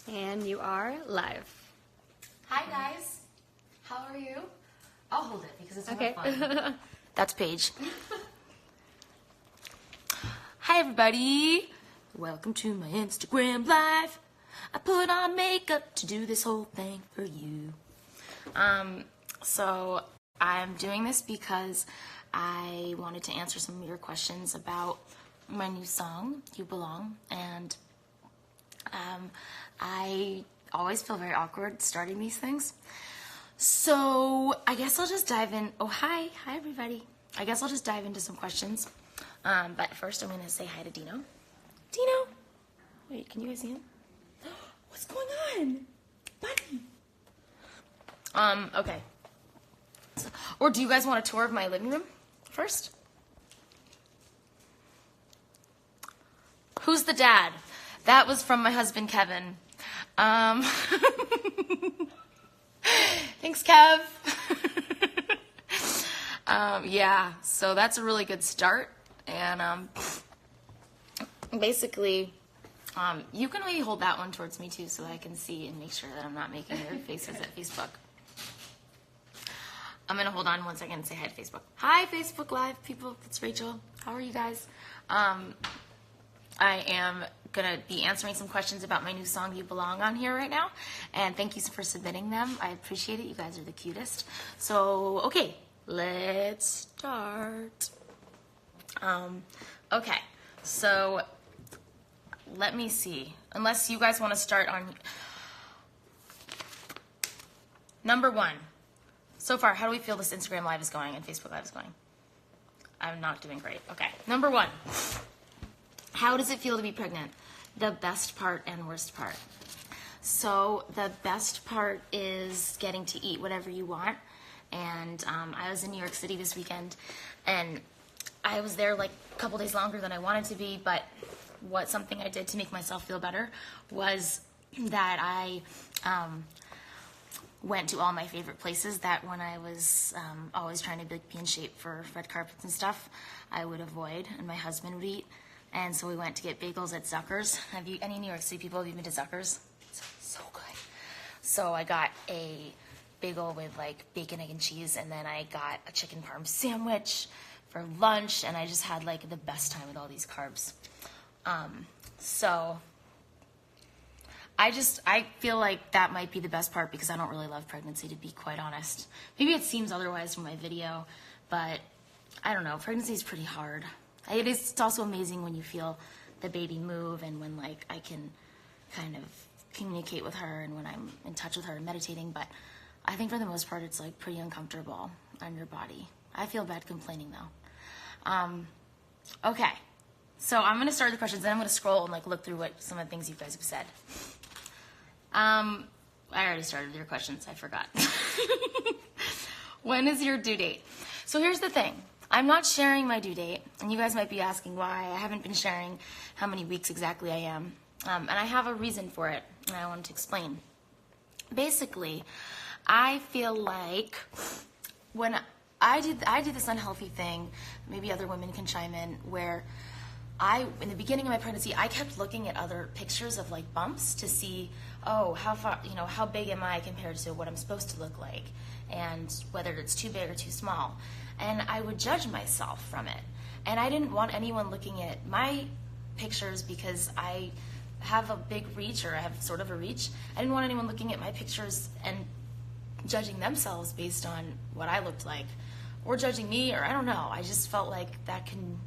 And you are live. Hi guys, how are you? I'll hold it because it's more Okay. fun. That's Paige. Hi everybody, welcome to my Instagram live. I put on makeup to do this whole thing for you. So I'm doing this because I wanted to answer some of your questions about my new song, You Belong, and I always feel very awkward starting these things. So I guess I'll just dive in. Oh, hi everybody. I guess I'll just dive into some questions. But first I'm gonna say hi to Dino. Dino! Wait, can you guys see him? What's going on? Buddy! Okay. Or do you guys want a tour of my living room first? Who's the dad? That was from my husband, Kevin. Thanks, Kev. Yeah, so that's a really good start. And basically, you can maybe hold that one towards me too so that I can see and make sure that I'm not making weird faces at Facebook. I'm going to hold on 1 second and say hi to Facebook. Hi, Facebook Live people. It's Rachel. How are you guys? I am going to be answering some questions about my new song, You Belong, on here right now. And thank you for submitting them. I appreciate it. You guys are the cutest. So, okay, let's start. Okay, so let me see. Unless you guys want to start on number 1. So far, how do we feel this Instagram Live is going and Facebook Live is going? I'm not doing great. Okay, number 1. How does it feel to be pregnant? The best part and worst part. So the best part is getting to eat whatever you want. And I was in New York City this weekend, and I was there like a couple days longer than I wanted to be, but something I did to make myself feel better was that I went to all my favorite places that when I was always trying to be in shape for red carpets and stuff, I would avoid, and my husband would eat. And so we went to get bagels at Zucker's. Any New York City people, have you been to Zucker's? It's so good. So I got a bagel with like bacon, egg, and cheese, and then I got a chicken parm sandwich for lunch, and I just had like the best time with all these carbs. So I feel like that might be the best part because I don't really love pregnancy, to be quite honest. Maybe it seems otherwise from my video, but I don't know. Pregnancy is pretty hard. It's also amazing when you feel the baby move and when like I can kind of communicate with her and when I'm in touch with her and meditating, but I think for the most part it's like pretty uncomfortable on your body. I feel bad complaining though. Okay, so I'm going to start the questions, then I'm going to scroll and like look through what some of the things you guys have said. I already started your questions, I forgot. When is your due date? So here's the thing. I'm not sharing my due date, and you guys might be asking why I haven't been sharing how many weeks exactly I am. And I have a reason for it, and I wanted to explain. Basically, I feel like when I did this unhealthy thing, maybe other women can chime in, where in the beginning of my pregnancy, I kept looking at other pictures of like bumps to see, oh, how far, how big am I compared to what I'm supposed to look like, and whether it's too big or too small. And I would judge myself from it. And I didn't want anyone looking at my pictures because I have a big reach, or I have sort of a reach. I didn't want anyone looking at my pictures and judging themselves based on what I looked like, or judging me, or I don't know. I just felt like that can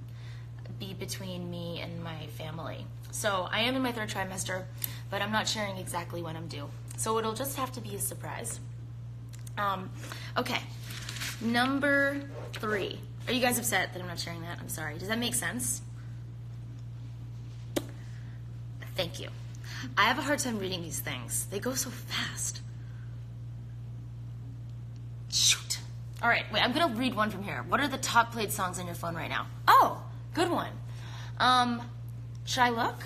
be between me and my family. So I am in my 3rd trimester, but I'm not sharing exactly when I'm due. So it'll just have to be a surprise. Okay. Number 3. Are you guys upset that I'm not sharing that? I'm sorry. Does that make sense? Thank you. I have a hard time reading these things. They go so fast. Shoot. All right, wait, I'm going to read one from here. What are the top played songs on your phone right now? Oh, good one. Should I look?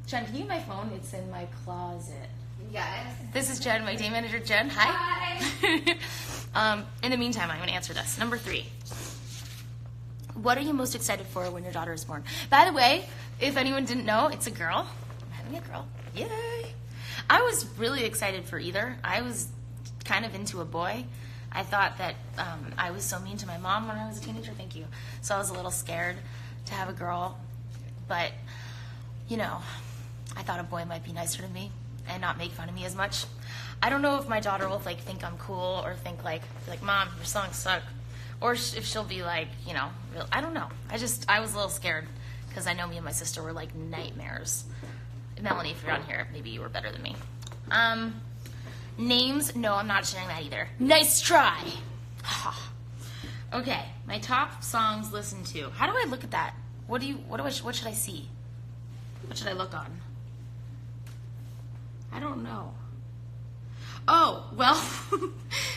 Jen, can you get my phone? It's in my closet. Yes. This is Jen, my day manager, Jen. Hi. Hi. In the meantime, I'm going to answer this. Number 3. What are you most excited for when your daughter is born? By the way, if anyone didn't know, it's a girl. I'm having a girl. Yay. I was really excited for either. I was kind of into a boy. I thought that I was so mean to my mom when I was a teenager. Thank you. So I was a little scared to have a girl. But, you know, I thought a boy might be nicer to me and not make fun of me as much. I don't know if my daughter will like think I'm cool or think like Mom, your songs suck. Or if she'll be like, you know, I don't know. I was a little scared because I know me and my sister were like nightmares. Melanie, if you're on here, maybe you were better than me. Names? No, I'm not sharing that either. Nice try. Okay, my top songs listened to. How do I look at that? What should I see? What should I look on? I don't know. Oh, well,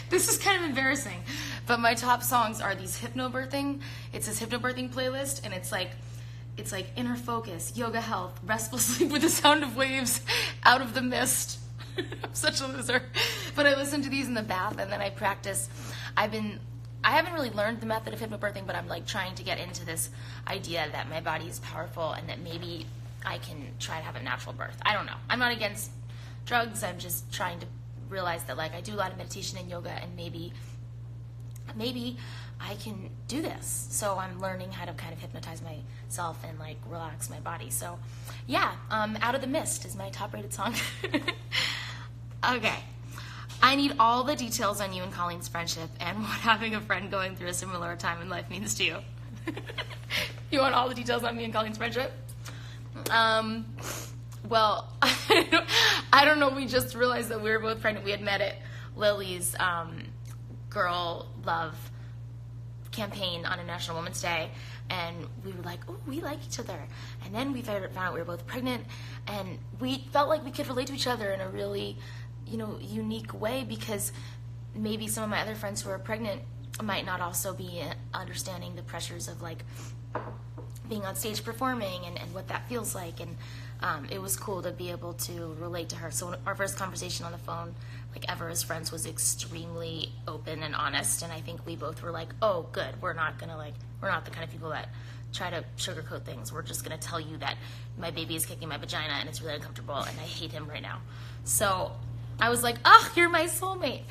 this is kind of embarrassing, but my top songs are these hypnobirthing. It's this hypnobirthing playlist, and it's like Inner Focus, Yoga Health, Restful Sleep with the Sound of Waves, Out of the Mist. I'm such a loser. But I listen to these in the bath, and then I practice. I haven't really learned the method of hypnobirthing, but I'm like trying to get into this idea that my body is powerful and that maybe I can try to have a natural birth. I don't know. I'm not against drugs. I'm just trying to realize that like I do a lot of meditation and yoga, and maybe I can do this. So I'm learning how to kind of hypnotize myself and like relax my body. So yeah, Out of the Mist is my top rated song. Okay. I need all the details on you and Colleen's friendship and what having a friend going through a similar time in life means to you. You want all the details on me and Colleen's friendship? Well, I don't know. We just realized that we were both pregnant. We had met at Lily's Girl Love campaign on a National Women's Day, and we were like, oh, we like each other. And then we found out we were both pregnant, and we felt like we could relate to each other in a really, you know, unique way, because maybe some of my other friends who are pregnant might not also be understanding the pressures of like being on stage performing and what that feels like. And it was cool to be able to relate to her. So our first conversation on the phone, like ever as friends, was extremely open and honest. And I think we both were like, oh, good. We're not the kind of people that try to sugarcoat things. We're just going to tell you that my baby is kicking my vagina and it's really uncomfortable and I hate him right now. So I was like, oh, you're my soulmate.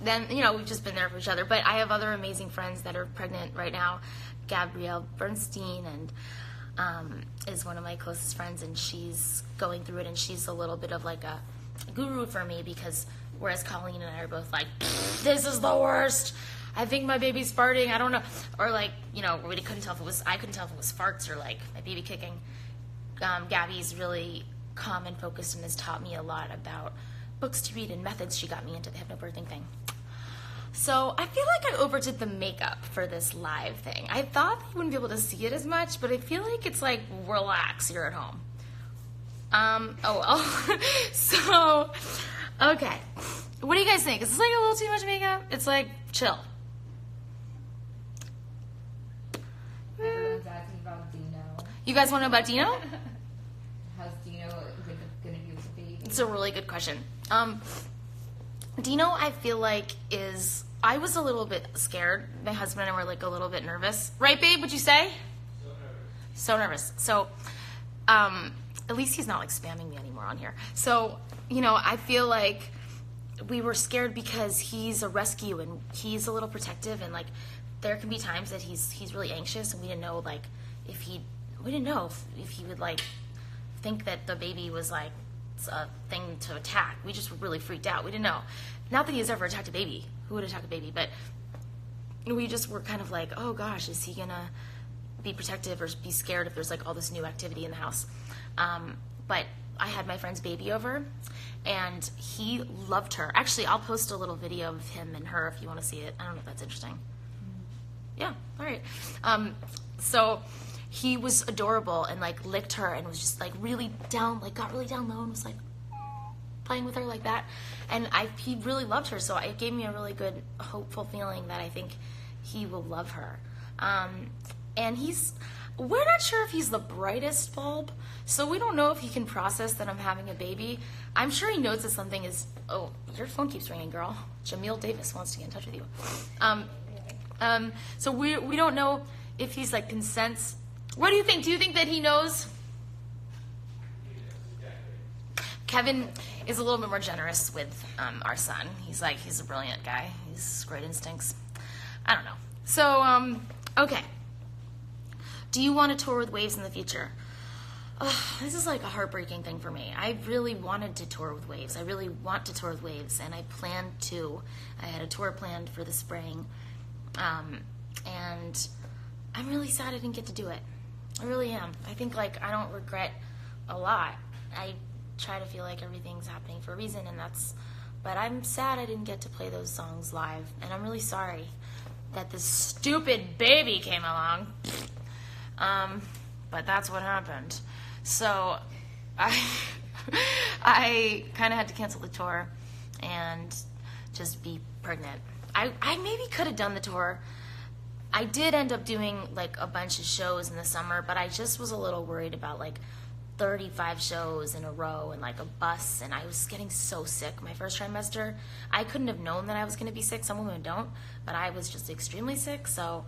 Then, you know, we've just been there for each other. But I have other amazing friends that are pregnant right now. Gabrielle Bernstein is one of my closest friends, and she's going through it, and she's a little bit of like a guru for me, because whereas Colleen and I are both like, this is the worst, I think my baby's farting, I don't know, or like, you know, I couldn't tell if it was farts or like my baby kicking. Gabby's really calm and focused and has taught me a lot about books to read and methods. She got me into the hypnobirthing thing. So I feel like I overdid the makeup for this live thing. I thought you wouldn't be able to see it as much, but I feel like it's like, relax, you're at home. Oh well. So, okay. What do you guys think? Is this like a little too much makeup? It's like, chill. Everyone's asking about Dino. You guys want to know about Dino? How's Dino going to be with the baby? It's a really good question. Dino, I feel like I was a little bit scared. My husband and I were like a little bit nervous. Right, babe? What'd you say? So nervous. So, at least he's not like spamming me anymore on here. So, you know, I feel like we were scared because he's a rescue and he's a little protective, and like there can be times that he's really anxious, and we didn't know like if he would like think that the baby was like a thing to attack. We just were really freaked out. We didn't know. Not that he has ever attacked a baby. Who would attack a baby? But we just were kind of like, oh gosh, is he gonna be protective or be scared if there's like all this new activity in the house? But I had my friend's baby over, and he loved her. Actually, I'll post a little video of him and her if you want to see it. I don't know if that's interesting. Yeah, all right. So he was adorable and like licked her and was just like really down, like got really down low and was like playing with her like that. And he really loved her, so it gave me a really good, hopeful feeling that I think he will love her. And we're not sure if he's the brightest bulb, so we don't know if he can process that I'm having a baby. I'm sure he knows that something is, oh, your phone keeps ringing, girl. Jamil Davis wants to get in touch with you. So we don't know if he's like consents. What do you think? Do you think that he knows? Kevin is a little bit more generous with our son. He's a brilliant guy. He's great instincts. I don't know. So, okay. Do you want to tour with Waves in the future? Oh, this is like a heartbreaking thing for me. I really wanted to tour with Waves. I really want to tour with Waves, and I planned to. I had a tour planned for the spring, and I'm really sad I didn't get to do it. I really am. I think like I don't regret a lot. I try to feel like everything's happening for a reason, but I'm sad I didn't get to play those songs live, and I'm really sorry that this stupid baby came along. But that's what happened. So I kind of had to cancel the tour and just be pregnant. I maybe could have done the tour. I did end up doing like a bunch of shows in the summer, but I just was a little worried about like 35 shows in a row and like a bus, and I was getting so sick my first trimester. I couldn't have known that I was going to be sick. Some women don't, but I was just extremely sick. So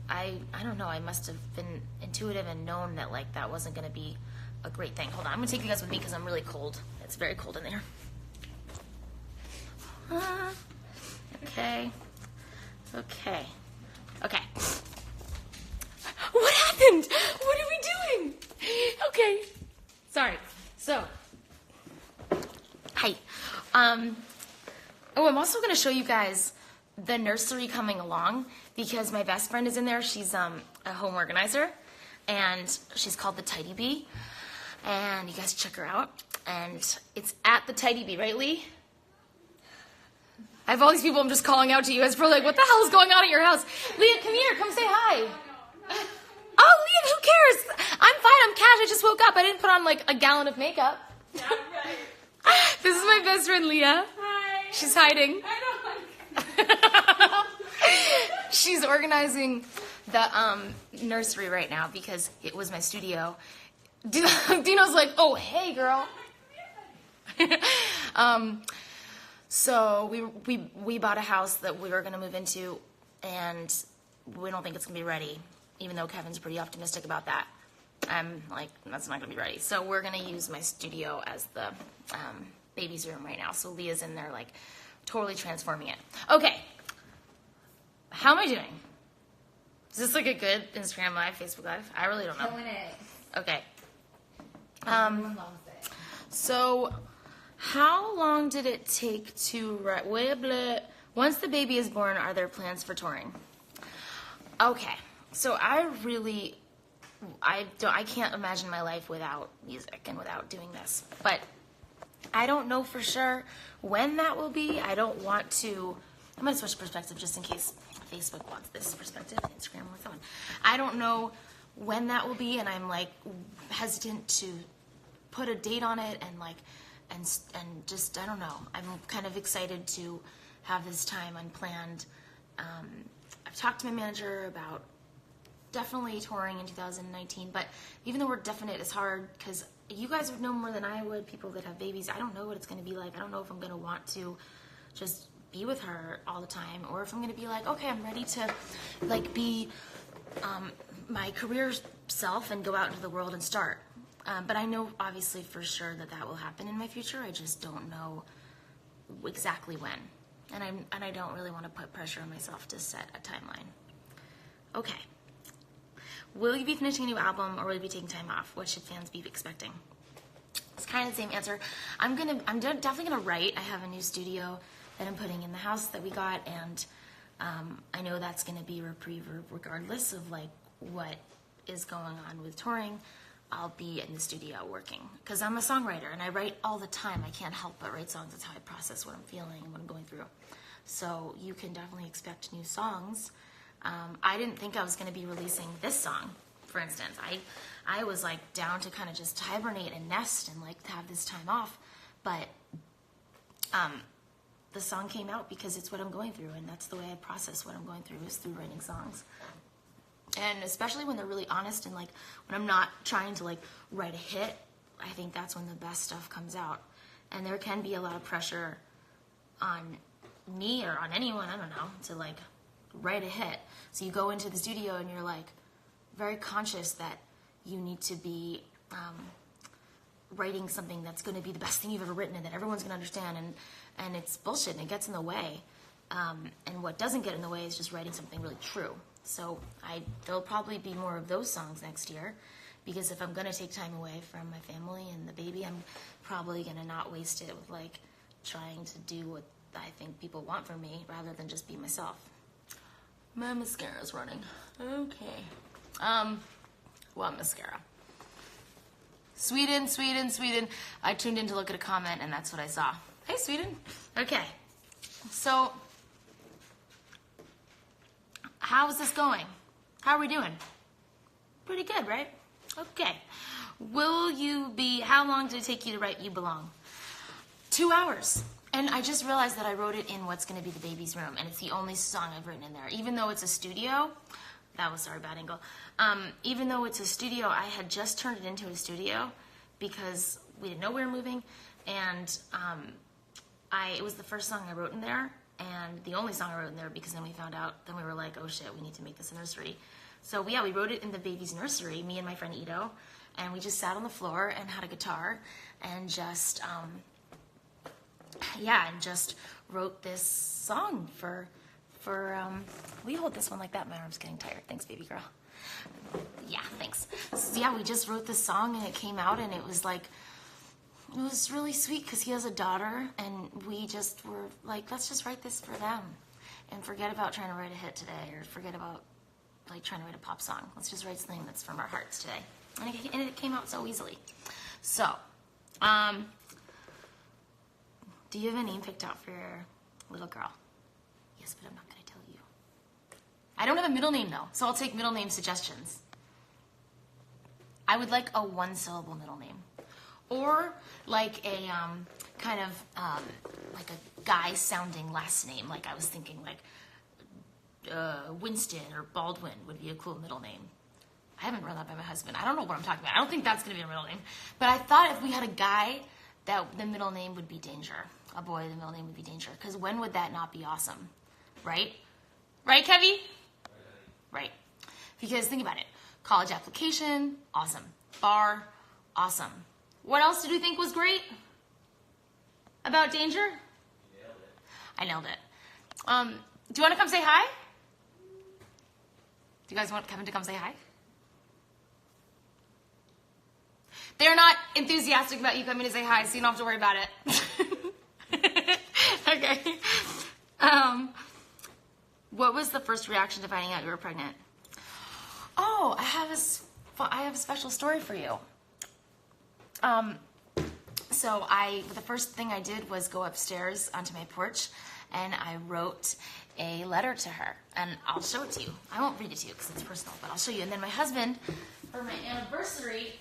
I don't know. I must have been intuitive and known that like that wasn't going to be a great thing. Hold on, I'm going to take you guys with me because I'm really cold. It's very cold in there. Okay. What happened? What are we doing? Okay. Sorry. So, hi. I'm also going to show you guys the nursery coming along because my best friend is in there. She's a home organizer, and she's called the Tidy Bee. And you guys check her out. And it's at the Tidy Bee, right, Lee? I have all these people I'm just calling out to you guys for like, what the hell is going on at your house? Leah, come here. Come say hi. Oh, Leah, who cares? I'm fine. I'm Cash. I just woke up. I didn't put on like a gallon of makeup. Yeah, right. This is my best friend, Leah. Hi. She's hiding. I She's organizing the nursery right now because it was my studio. Dino's like, oh, hey, girl. So we bought a house that we were going to move into, and we don't think it's going to be ready, even though Kevin's pretty optimistic about that. I'm like, that's not going to be ready. So we're going to use my studio as the baby's room right now. So Leah's in there, like, totally transforming it. Okay. How am I doing? Is this like a good Instagram Live, Facebook Live? I really don't know. Killing it. Okay. Everyone loves it. So, how long did it take to once the baby is born, are there plans for touring? Okay. So I can't imagine my life without music and without doing this. But I don't know for sure when that will be. I'm going to switch perspective just in case Facebook wants this perspective. Instagram wants that one. I don't know when that will be, and I'm like hesitant to put a date on it and just, I don't know. I'm kind of excited to have this time unplanned. I've talked to my manager about definitely touring in 2019, but even the word definite is hard because you guys would know more than I would, people that have babies. I don't know what it's going to be like. I don't know if I'm going to want to just be with her all the time, or if I'm going to be like, okay, I'm ready to like be my career self and go out into the world and start. But I know obviously for sure that will happen in my future. I just don't know exactly when. And I don't really want to put pressure on myself to set a timeline. Okay. Will you be finishing a new album, or will you be taking time off? What should fans be expecting? It's kind of the same answer. I'm definitely gonna write. I have a new studio that I'm putting in the house that we got, and I know that's gonna be a reprieve regardless of like what is going on with touring. I'll be in the studio working because I'm a songwriter and I write all the time. I can't help but write songs. That's how I process what I'm feeling and what I'm going through. So you can definitely expect new songs. I didn't think I was going to be releasing this song, for instance. I was like down to kind of just hibernate and nest and like have this time off. But the song came out because it's what I'm going through, and that's the way I process what I'm going through, is through writing songs. And especially when they're really honest and like when I'm not trying to like write a hit, I think that's when the best stuff comes out. And there can be a lot of pressure on me or on anyone, I don't know, to like write a hit. So you go into the studio and you're like very conscious that you need to be writing something that's going to be the best thing you've ever written and that everyone's going to understand, and it's bullshit and it gets in the way. And what doesn't get in the way is just writing something really true. So there'll probably be more of those songs next year, because if I'm going to take time away from my family and the baby, I'm probably going to not waste it with like trying to do what I think people want from me rather than just be myself. My mascara's running. Okay. What mascara? Sweden. I tuned in to look at a comment and that's what I saw. Hey, Sweden. Okay. So, how's this going? How are we doing? Pretty good, right? Okay. How long did it take you to write You Belong? 2 hours. And I just realized that I wrote it in what's going to be the baby's room, and it's the only song I've written in there. Even though it's a studio, bad angle. Even though it's a studio, I had just turned it into a studio because we didn't know we were moving, and it was the first song I wrote in there, and the only song I wrote in there, because then we were like, oh shit, we need to make this a nursery. So we wrote it in the baby's nursery, me and my friend Ito, and we just sat on the floor and had a guitar and just wrote this song for will you hold this one like that? My arm's getting tired. Thanks, baby girl. Yeah, thanks. So we just wrote this song and it came out, and it was really sweet because he has a daughter, and we just were like, let's just write this for them and forget about trying to write a hit today, or forget about like trying to write a pop song. Let's just write something that's from our hearts today. And it came out so easily. So, do you have a name picked out for your little girl? Yes, but I'm not going to tell you. I don't have a middle name though, so I'll take middle name suggestions. I would like a one-syllable middle name. Or like a kind of like a guy-sounding last name. Like I was thinking like Winston or Baldwin would be a cool middle name. I haven't run that by my husband. I don't know what I'm talking about. I don't think that's going to be a middle name. But I thought if we had a guy, that the middle name would be Danger. A boy, the middle name would be Danger. Because when would that not be awesome? Right? Right, Kevy? Right. Because think about it. College application, awesome. Bar, awesome. What else did you think was great about Danger? You nailed it. I nailed it. Do you want to come say hi? Do you guys want Kevin to come say hi? They're not enthusiastic about you coming to say hi, so you don't have to worry about it. Okay. What was the first reaction to finding out you were pregnant? Oh, I have a special story for you. So the first thing I did was go upstairs onto my porch, and I wrote a letter to her, and I'll show it to you. I won't read it to you because it's personal, but I'll show you. And then my husband, for our anniversary,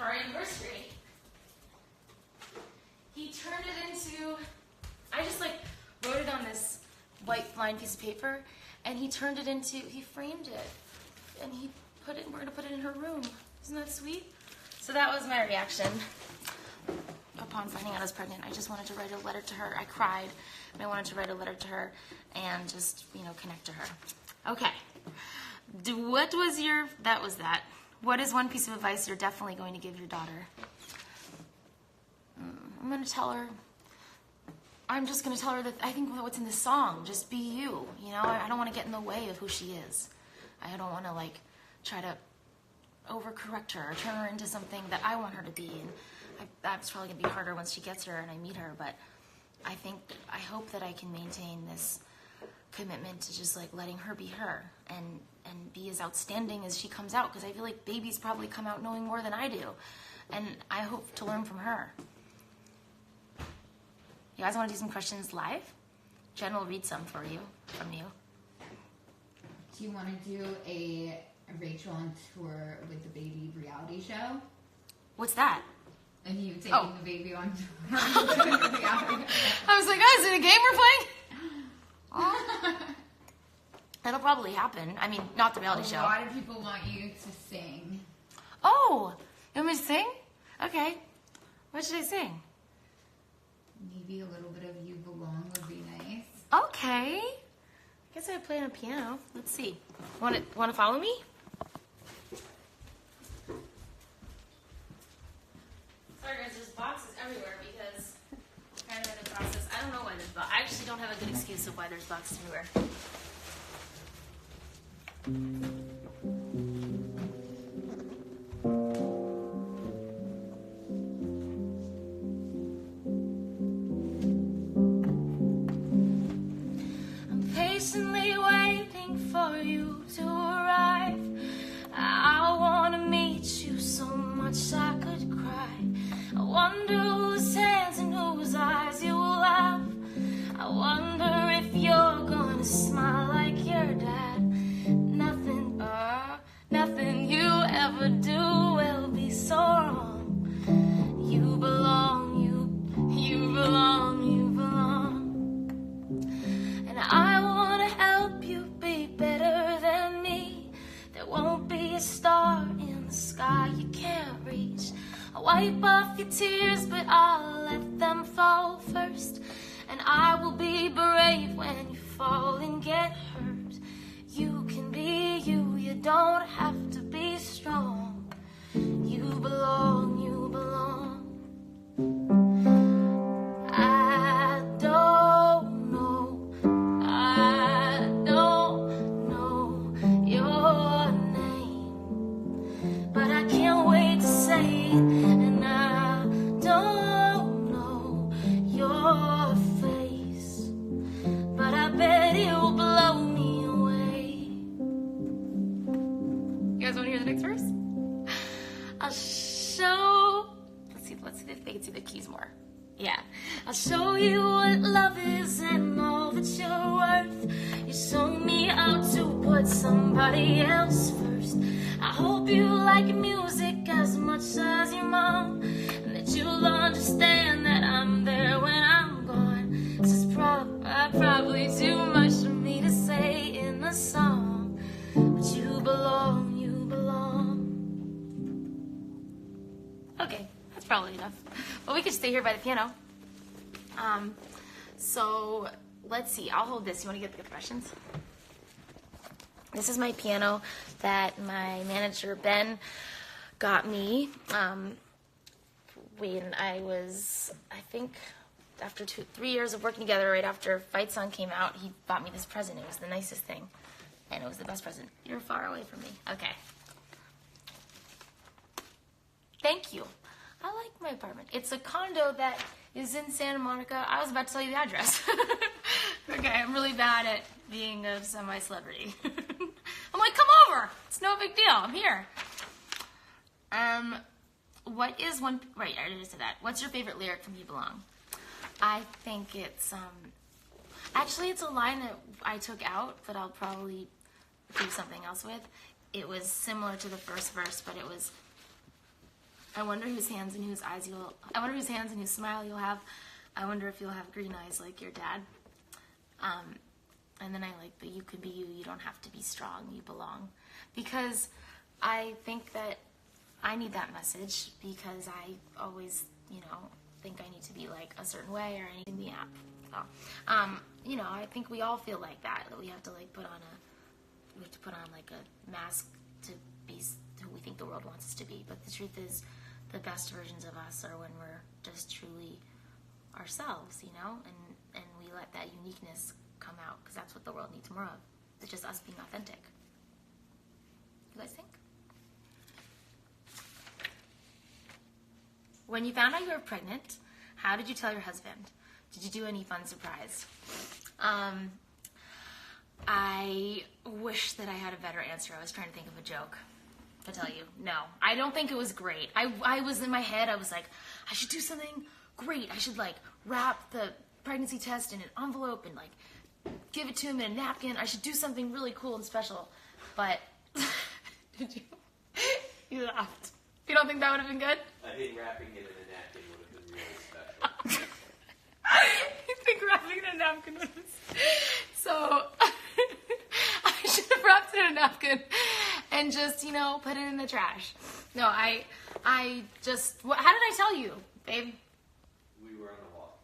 he turned it into, I just like wrote it on this white lined piece of paper, and he framed it, and we're gonna put it in her room. Isn't that sweet? So that was my reaction upon finding out I was pregnant. I just wanted to write a letter to her. I cried, and I wanted to write a letter to her and just, connect to her. Okay. That was that. What is one piece of advice you're definitely going to give your daughter? I'm going to tell her, I'm just going to tell her that I think what's in this song, just be you. I don't want to get in the way of who she is. I don't want to try to overcorrect her or turn her into something that I want her to be. And that's probably going to be harder once she gets her and I meet her, but I hope that I can maintain this commitment to just letting her be her and be as outstanding as she comes out, because I feel like babies probably come out knowing more than I do, and I hope to learn from her. You guys want to do some questions live? Jen will read some from you. Do you want to do a Rachel on tour with the baby reality show? What's that? And you taking the baby on tour with the reality show. I was like, is it a game we're playing? Oh. That'll probably happen. I mean, not the reality show. A lot of people want you to sing. Oh, you want me to sing? Okay. What should I sing? Maybe a little bit of You Belong would be nice. Okay. I guess I play on a piano. Let's see. Want to follow me? Sorry guys, there's boxes boxes. I actually don't have a good excuse of why there's boxes everywhere. I'm patiently waiting for you to arrive. I wanna meet you so much I could cry. I wonder whose hands and whose eyes you will have. I wonder if you're gonna smile like your dad. Nothing you ever do will be so wrong. You belong, you belong, you belong. And I wanna help you be better than me. There won't be a star in the sky you can't reach. I'll wipe off your tears, but I'll let them fall first. And I will be brave when you fall and get hurt. You can be you, you don't have to be strong. You belong, you belong. I don't know your name, but I can't wait to say it. And I don't know your face, but I bet it'll blow me away. You guys want to hear the next verse? I'll show. Let's see if they can see the keys more. Yeah. I'll show you what love is and all that you're worth. You show me how to put somebody else first. I hope you like music as much as your mom, and that you'll understand that I'm there when I'm gone. This is probably too much for me to say in the song, but you belong, you belong. Okay, that's probably enough. But we could stay here by the piano. So let's see. I'll hold this. You want to get the questions? This is my piano that my manager Ben got me when I was, I think, after 3 years of working together, right after Fight Song came out, he bought me this present. It was the nicest thing, and it was the best present. You're far away from me. Okay. Thank you. I like my apartment. It's a condo that is in Santa Monica. I was about to tell you the address. Okay, I'm really bad at being a semi-celebrity. I'm like, come over. It's no big deal. I'm here. What is one... Right, I already said that. What's your favorite lyric from You Belong? I think it's... Actually, it's a line that I took out, but I'll probably do something else with. It was similar to the first verse, but it was... I wonder whose hands and whose eyes you'll... I wonder whose hands and whose smile you'll have. I wonder if you'll have green eyes like your dad. And then I like the you can be you, you don't have to be strong, you belong. Because I think that I need that message, because I always, think I need to be like a certain way, or I need to be app. So, I think we all feel like that we have to put on like a mask to be who we think the world wants us to be. But the truth is, the best versions of us are when we're just truly ourselves, and we let that uniqueness come out, because that's what the world needs more of. It's just us being authentic. You guys think? When you found out you were pregnant, how did you tell your husband? Did you do any fun surprise? I wish that I had a better answer. I was trying to think of a joke to tell you. No, I don't think it was great. I was in my head, I was like, I should do something great. I should wrap the pregnancy test in an envelope and give it to him in a napkin. I should do something really cool and special. But did you? You laughed. You don't think that would have been good? I think wrapping it in a napkin would have been really special. You think wrapping it in a napkin would have been... So, I should have wrapped it in a napkin and just, put it in the trash. No, I just... How did I tell you, babe? We were on a walk.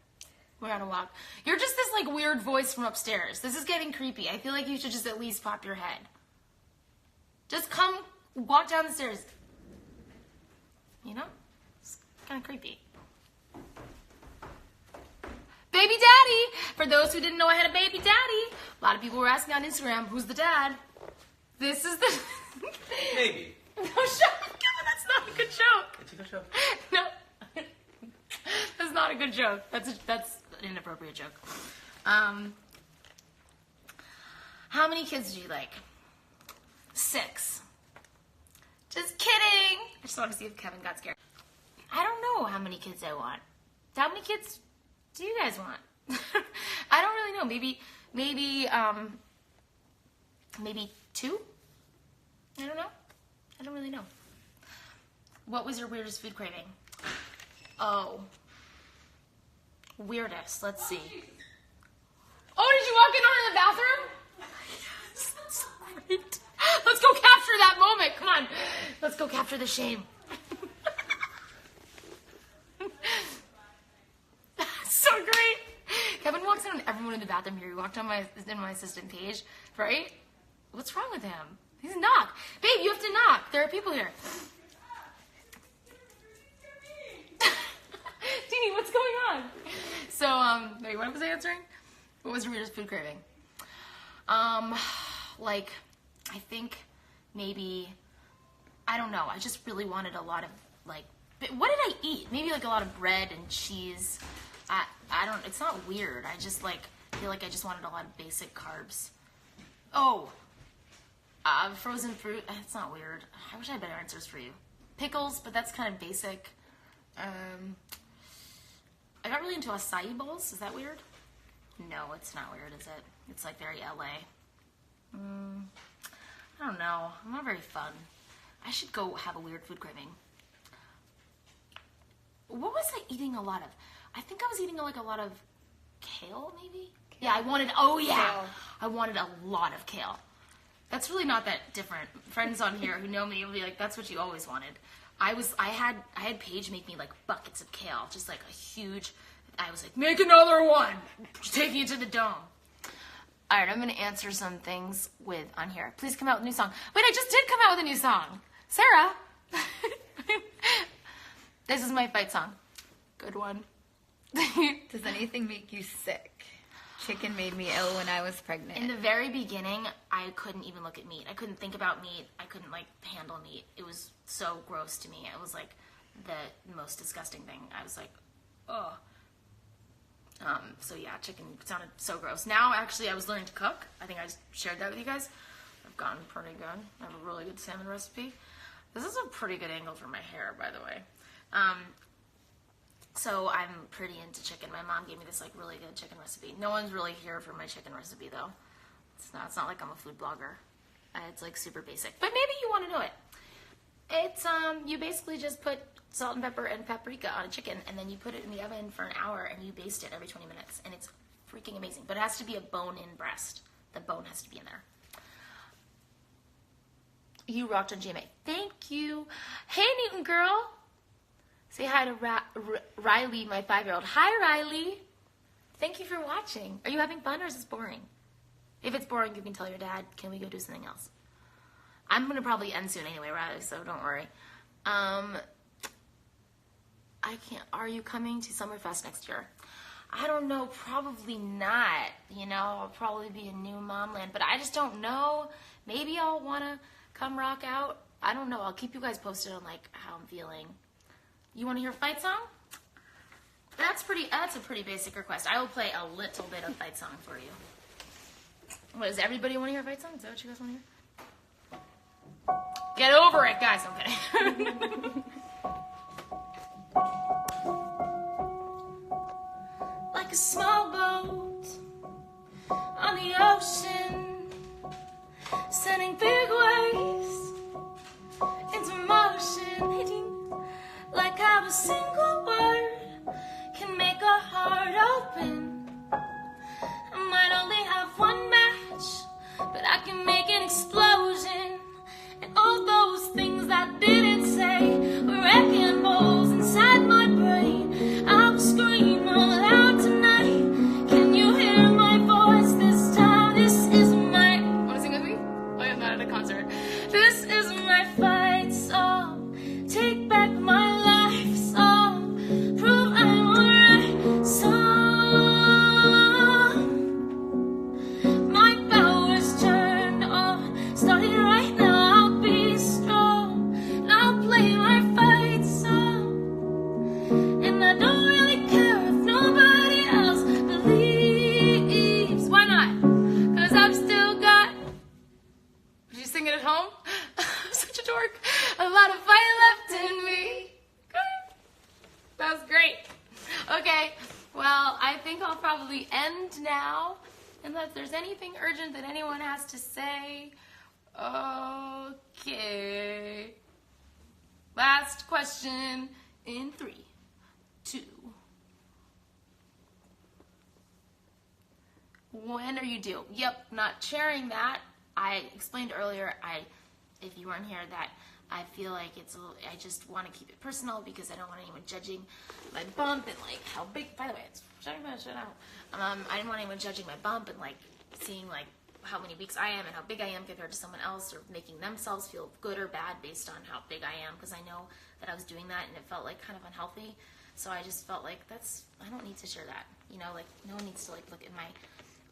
We're on a walk. You're just this, weird voice from upstairs. This is getting creepy. I feel like you should just at least pop your head. Just come, walk down the stairs. It's kind of creepy. Babe, baby daddy. For those who didn't know I had a baby daddy, a lot of people were asking on Instagram, who's the dad? This is the... Maybe. No, shut up, Kevin, that's not a good joke. It's a good show. No, that's not a good joke. That's an inappropriate joke. How many kids do you like? 6. Just kidding. I just want to see if Kevin got scared. I don't know how many kids I want. How many kids do you guys want? I don't really know. Maybe 2? I don't know. I don't really know. What was your weirdest food craving? Oh. Weirdest. Let's see. Oh, did you walk in on in the bathroom? Yes, that's great. Let's go capture that moment. Come on. Let's go capture the shame. So great. Kevin walks in on everyone in the bathroom here. He walked on my assistant page, right? What's wrong with him? He's knock. Babe, you have to knock. There are people here. Deanie, what's going on? So, wait, what was I answering? What was your weirdest food craving? Like, I think maybe, I don't know. I just really wanted a lot of, like, what did I eat? Maybe like a lot of bread and cheese. I don't, it's not weird. I just like, feel like I just wanted a lot of basic carbs. Oh, frozen fruit. It's not weird. I wish I had better answers for you. Pickles, but that's kind of basic. I got really into acai bowls. Is that weird? No, it's not weird, is it? It's like very LA. I don't know. I'm not very fun. I should go have a weird food craving. What was I eating a lot of? I think I was eating like a lot of kale, maybe? Yeah, I wanted, oh yeah. Kale. I wanted a lot of kale. That's really not that different. Friends on here who know me will be like, that's what you always wanted. I had Paige make me like buckets of kale, just like a huge, I was like, make another one, taking it to the dome. All right, I'm gonna answer some things on here. Please come out with a new song. Wait, I just did come out with a new song. Sarah. This is my fight song. Good one. Does anything make you sick? Chicken made me ill when I was pregnant. In the very beginning, I couldn't even look at meat. I couldn't think about meat. I couldn't like handle meat. It was so gross to me. It was like the most disgusting thing. I was like, oh. So yeah, chicken sounded so gross. Now, actually, I was learning to cook. I think I shared that with you guys. I've gotten pretty good. I have a really good salmon recipe. This is a pretty good angle for my hair, by the way. So I'm pretty into chicken. My mom gave me this like really good chicken recipe. No one's really here for my chicken recipe though. It's not like I'm a food blogger. It's like super basic, but maybe you want to know it. It's you basically just put salt and pepper and paprika on a chicken, and then you put it in the oven for an hour, and you baste it every 20 minutes, and it's freaking amazing. But it has to be a bone-in breast. The bone has to be in there. You rocked on GMA. Thank you. Hey, Newton girl. Say hi to Riley, my 5-year-old. Hi, Riley. Thank you for watching. Are you having fun or is this boring? If it's boring, you can tell your dad. Can we go do something else? I'm going to probably end soon anyway, Riley, so don't worry. I can't. Are you coming to Summerfest next year? I don't know. Probably not. You know, I'll probably be in new momland, but I just don't know. Maybe I'll want to come rock out. I don't know. I'll keep you guys posted on, like, how I'm feeling. You want to hear a fight song? That's a pretty basic request. I will play a little bit of fight song for you. What, does everybody want to hear a fight song? Is that what you guys want to hear? Get over it, guys. I'm kidding. Like a small boat on the ocean, sending big waves into motion, hitting like how a single word can make a heart open. I might only have one match, but I can make an explosion. And all those things I didn't say were wrecking balls inside my brain. I will scream all loud tonight. Can you hear my voice this time? This is my... Want to sing with me? Oh, I'm not at a concert. This is my fight song. Take back my life song. I think I'll probably end now, unless there's anything urgent that anyone has to say. Okay. Last question in 3, 2. When are you due? Yep, not sharing that. I explained earlier, if you weren't here, that I feel like I just want to keep it personal because I don't want anyone judging my bump and like how big, by the way, it's shutting that shit out. I didn't want anyone judging my bump and like seeing like how many weeks I am and how big I am compared to someone else, or making themselves feel good or bad based on how big I am, because I know that I was doing that and it felt like kind of unhealthy. So I just felt like I don't need to share that, like no one needs to like look at my.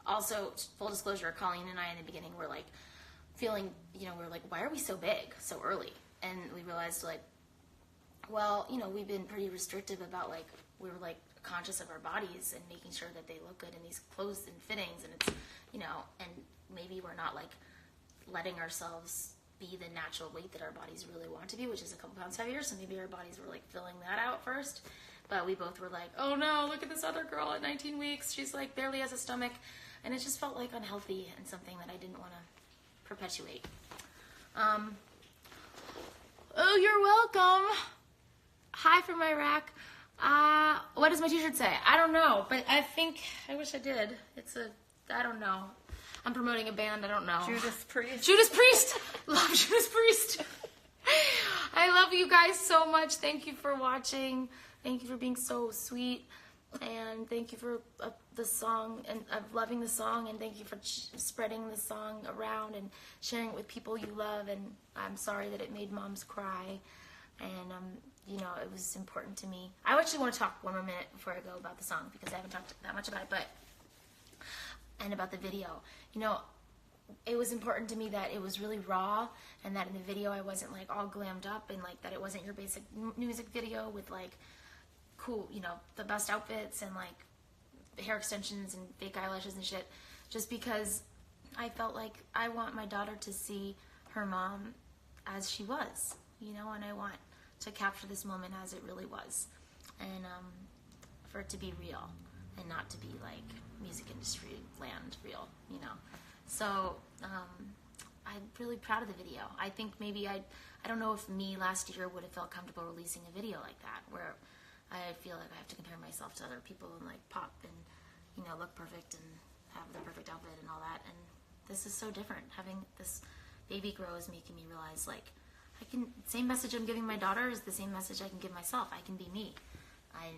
Also, full disclosure, Colleen and I in the beginning were like feeling, we're like, why are we so big so early? And we realized like, well, we've been pretty restrictive about like, we were like conscious of our bodies and making sure that they look good in these clothes and fittings, and it's, and maybe we're not like letting ourselves be the natural weight that our bodies really want to be, which is a couple pounds heavier. So maybe our bodies were like filling that out first. But we both were like, oh no, look at this other girl at 19 weeks. She's like barely has a stomach. And it just felt like unhealthy and something that I didn't want to perpetuate. Oh, you're welcome. Hi from Iraq. What does my t-shirt say? I don't know, but I wish I did. I don't know. I'm promoting a band, I don't know. Judas Priest. Judas Priest! Love Judas Priest. I love you guys so much. Thank you for watching. Thank you for being so sweet. And thank you for the song, and loving the song, and thank you for spreading the song around and sharing it with people you love. And I'm sorry that it made moms cry, and it was important to me. I actually want to talk one more minute before I go about the song, because I haven't talked that much about it, and about the video. It was important to me that it was really raw, and that in the video I wasn't like all glammed up, and like that it wasn't your basic music video with like cool, the best outfits and like hair extensions and fake eyelashes and shit, just because I felt like I want my daughter to see her mom as she was, and I want to capture this moment as it really was, and for it to be real and not to be like music industry land real, So I'm really proud of the video. I think maybe I don't know if me last year would have felt comfortable releasing a video like that, where I feel like I have to compare myself to other people and like pop and look perfect and have the perfect outfit and all that. And this is so different. Having this baby grow is making me realize like same message I'm giving my daughter is the same message I can give myself. I can be me. I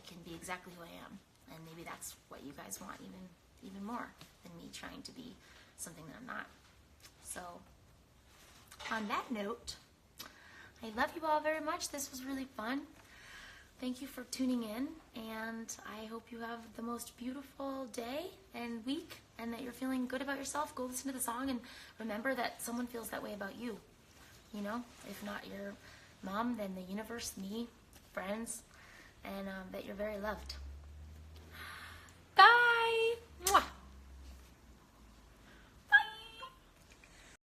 can be exactly who I am, and maybe that's what you guys want even more than me trying to be something that I'm not. So on that note, I love you all very much. This was really fun. Thank you for tuning in, and I hope you have the most beautiful day and week, and that you're feeling good about yourself. Go listen to the song, and remember that someone feels that way about you. If not your mom, then the universe, me, friends, and that you're very loved.